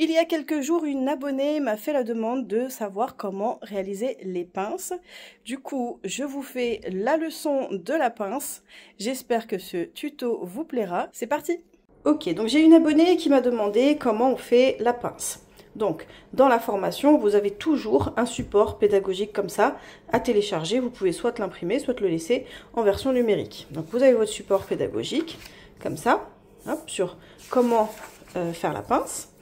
Il y a quelques jours, une abonnée m'a fait la demande de savoir comment réaliser les pinces. Du coup, je vous fais la leçon de la pince. J'espère que ce tuto vous plaira. C'est parti! Ok, donc j'ai une abonnée qui m'a demandé comment on fait la pince. Donc, dans la formation, vous avez toujours un support pédagogique comme ça à télécharger. Vous pouvez soit l'imprimer, soit le laisser en version numérique. Donc, vous avez votre support pédagogique, comme ça, hop, sur comment faire la pince.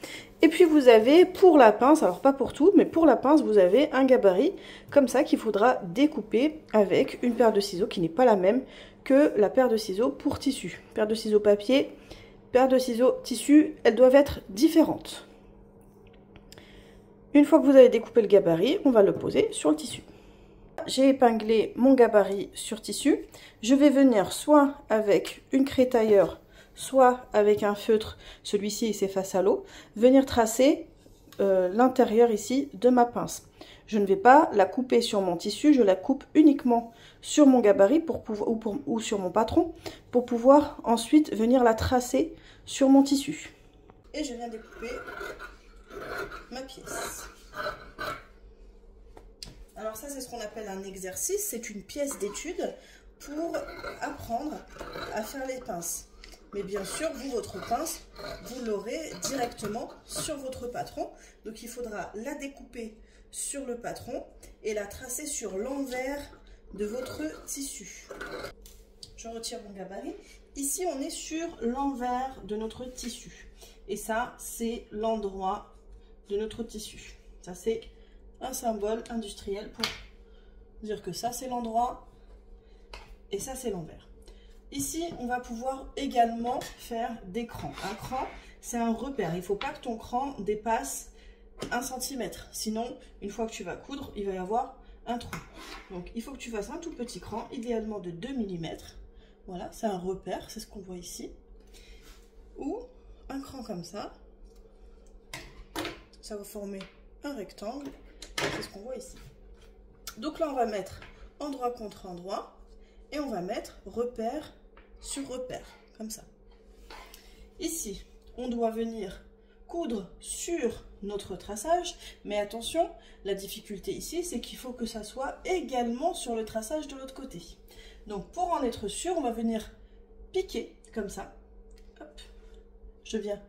Et puis vous avez pour la pince, alors pas pour tout, mais pour la pince, vous avez un gabarit comme ça qu'il faudra découper avec une paire de ciseaux qui n'est pas la même que la paire de ciseaux pour tissu. Paire de ciseaux papier, paire de ciseaux tissu, elles doivent être différentes. Une fois que vous avez découpé le gabarit, on va le poser sur le tissu. J'ai épinglé mon gabarit sur tissu. Je vais venir soit avec une craie tailleur, soit avec un feutre, celui-ci c'est face à l'eau, venir tracer l'intérieur ici de ma pince. Je ne vais pas la couper sur mon tissu, je la coupe uniquement sur mon gabarit ou sur mon patron pour pouvoir ensuite venir la tracer sur mon tissu. Et je viens découper ma pièce. Alors ça c'est ce qu'on appelle un exercice, c'est une pièce d'étude pour apprendre à faire les pinces. Mais bien sûr, vous, votre pince, vous l'aurez directement sur votre patron. Donc, il faudra la découper sur le patron et la tracer sur l'envers de votre tissu. Je retire mon gabarit. Ici, on est sur l'envers de notre tissu. Et ça, c'est l'endroit de notre tissu. Ça, c'est un symbole industriel pour dire que ça, c'est l'endroit et ça, c'est l'envers. Ici, on va pouvoir également faire des crans. Un cran, c'est un repère. Il ne faut pas que ton cran dépasse 1 cm. Sinon, une fois que tu vas coudre, il va y avoir un trou. Donc, il faut que tu fasses un tout petit cran, idéalement de 2 mm. Voilà, c'est un repère, c'est ce qu'on voit ici. Ou un cran comme ça. Ça va former un rectangle. C'est ce qu'on voit ici. Donc là, on va mettre endroit contre endroit. Et on va mettre repère sur repère, comme ça. Ici, on doit venir coudre sur notre traçage, mais attention, la difficulté ici, c'est qu'il faut que ça soit également sur le traçage de l'autre côté. Donc, pour en être sûr, on va venir piquer, comme ça. Hop. Je viens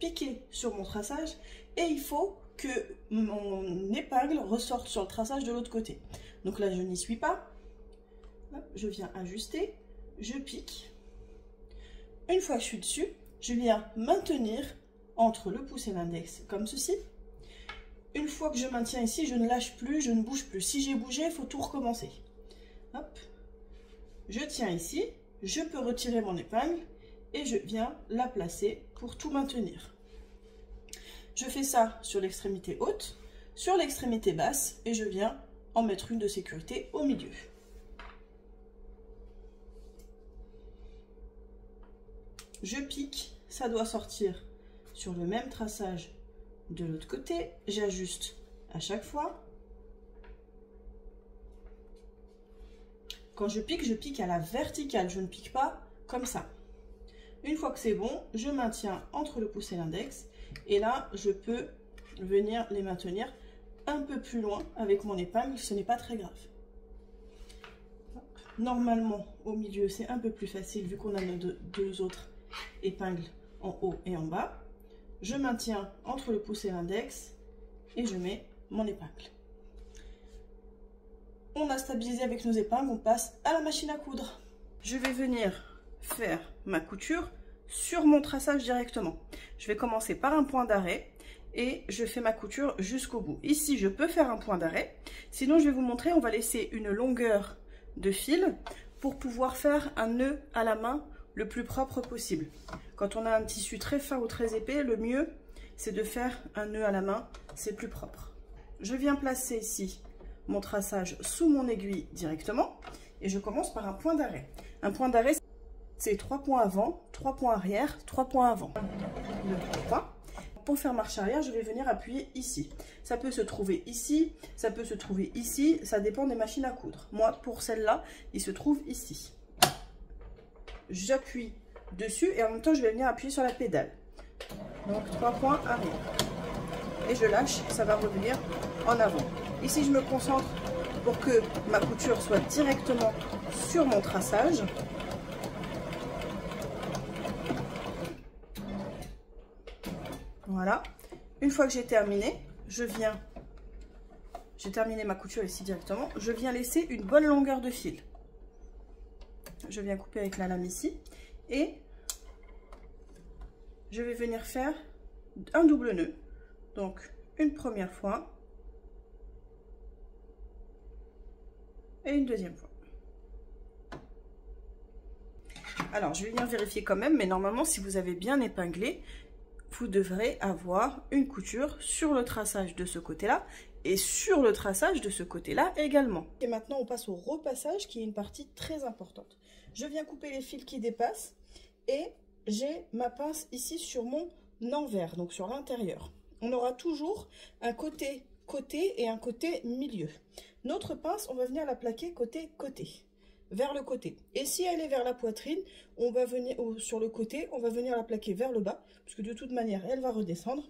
piquer sur mon traçage, et il faut que mon épingle ressorte sur le traçage de l'autre côté. Donc là, je n'y suis pas. Je viens ajuster, je pique. Une fois que je suis dessus, je viens maintenir entre le pouce et l'index comme ceci. Une fois que je maintiens ici, je ne lâche plus, je ne bouge plus. Si j'ai bougé, il faut tout recommencer. Hop. Je tiens ici, je peux retirer mon épingle et je viens la placer pour tout maintenir. Je fais ça sur l'extrémité haute, sur l'extrémité basse et je viens en mettre une de sécurité au milieu. Je pique, ça doit sortir sur le même traçage de l'autre côté. J'ajuste à chaque fois. Quand je pique à la verticale. Je ne pique pas comme ça. Une fois que c'est bon, je maintiens entre le pouce et l'index. Et là, je peux venir les maintenir un peu plus loin avec mon épingle. Ce n'est pas très grave. Normalement, au milieu, c'est un peu plus facile vu qu'on a nos deux autres épingle en haut et en bas. Je maintiens entre le pouce et l'index et je mets mon épingle. On a stabilisé avec nos épingles, on passe à la machine à coudre. Je vais venir faire ma couture sur mon traçage directement. Je vais commencer par un point d'arrêt et je fais ma couture jusqu'au bout. Ici, je peux faire un point d'arrêt. Sinon, je vais vous montrer, on va laisser une longueur de fil pour pouvoir faire un nœud à la main le plus propre possible. Quand on a un tissu très fin ou très épais, le mieux c'est de faire un nœud à la main, c'est plus propre. Je viens placer ici mon traçage sous mon aiguille directement et je commence par un point d'arrêt. Un point d'arrêt, c'est 3 points avant, 3 points arrière, 3 points avant. 2, 3 points. Pour faire marche arrière, je vais venir appuyer ici. Ça peut se trouver ici, ça peut se trouver ici, ça dépend des machines à coudre. Moi, pour celle-là, il se trouve ici. J'appuie dessus et en même temps je vais venir appuyer sur la pédale. Donc 3 points arrière. et je lâche, ça va revenir en avant. Ici, je me concentre pour que ma couture soit directement sur mon traçage. Voilà. Une fois que j'ai terminé, j'ai terminé ma couture ici directement, je viens laisser une bonne longueur de fil. Je viens couper avec la lame ici et je vais venir faire un double nœud. Donc une première fois et une deuxième fois. Alors je vais venir vérifier quand même, mais normalement si vous avez bien épinglé, vous devrez avoir une couture sur le traçage de ce côté-là et sur le traçage de ce côté-là également. Et maintenant on passe au repassage qui est une partie très importante. Je viens couper les fils qui dépassent et j'ai ma pince ici sur mon envers, donc sur l'intérieur. On aura toujours un côté et un côté milieu. Notre pince, on va venir la plaquer côté, vers le côté. Et si elle est vers la poitrine, on va venir sur le côté, on va venir la plaquer vers le bas, puisque de toute manière, elle va redescendre.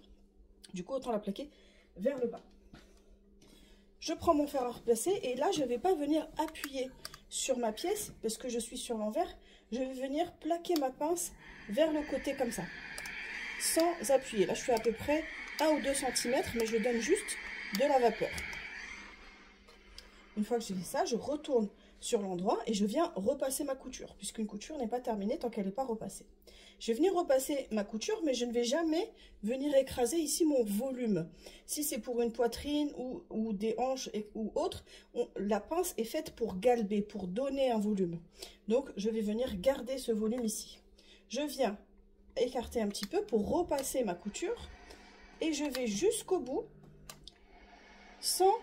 Du coup, autant la plaquer vers le bas. Je prends mon fer à replacer et là, je ne vais pas venir appuyer sur ma pièce, parce que je suis sur l'envers. Je vais venir plaquer ma pince vers le côté comme ça, sans appuyer. Là, je fais à peu près 1 ou 2 cm, mais je donne juste de la vapeur. Une fois que j'ai fait ça, je retourne sur l'endroit et je viens repasser ma couture, puisqu'une couture n'est pas terminée tant qu'elle n'est pas repassée. Je vais venir repasser ma couture, mais je ne vais jamais venir écraser ici mon volume. Si c'est pour une poitrine ou des hanches ou autre, la pince est faite pour galber, pour donner un volume. Donc, je vais venir garder ce volume ici. Je viens écarter un petit peu pour repasser ma couture et je vais jusqu'au bout sans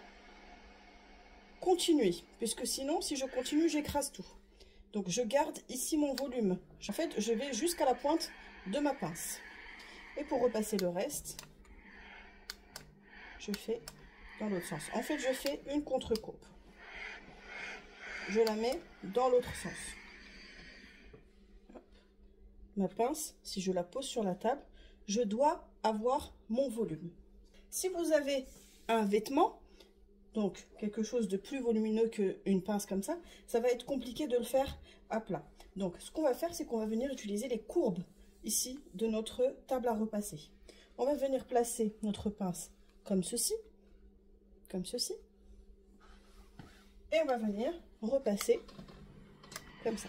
continuer, puisque sinon, si je continue, j'écrase tout. Donc, je garde ici mon volume. En fait, je vais jusqu'à la pointe de ma pince. Et pour repasser le reste, je fais dans l'autre sens. En fait, je fais une contre-coupe. Je la mets dans l'autre sens. Hop. Ma pince, si je la pose sur la table, je dois avoir mon volume. Si vous avez un vêtement, donc quelque chose de plus volumineux qu'une pince comme ça, ça va être compliqué de le faire à plat. Donc ce qu'on va faire, c'est qu'on va venir utiliser les courbes ici de notre table à repasser. On va venir placer notre pince comme ceci, et on va venir repasser comme ça.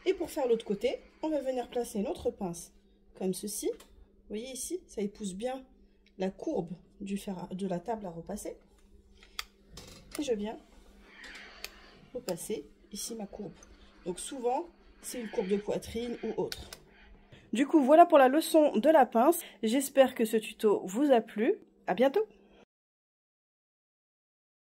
Et pour faire l'autre côté, on va venir placer notre pince comme ceci. Vous voyez ici, ça épouse bien la courbe de la table à repasser. Et je viens repasser ici ma courbe. Donc souvent, c'est une courbe de poitrine ou autre. Du coup, voilà pour la leçon de la pince. J'espère que ce tuto vous a plu. À bientôt!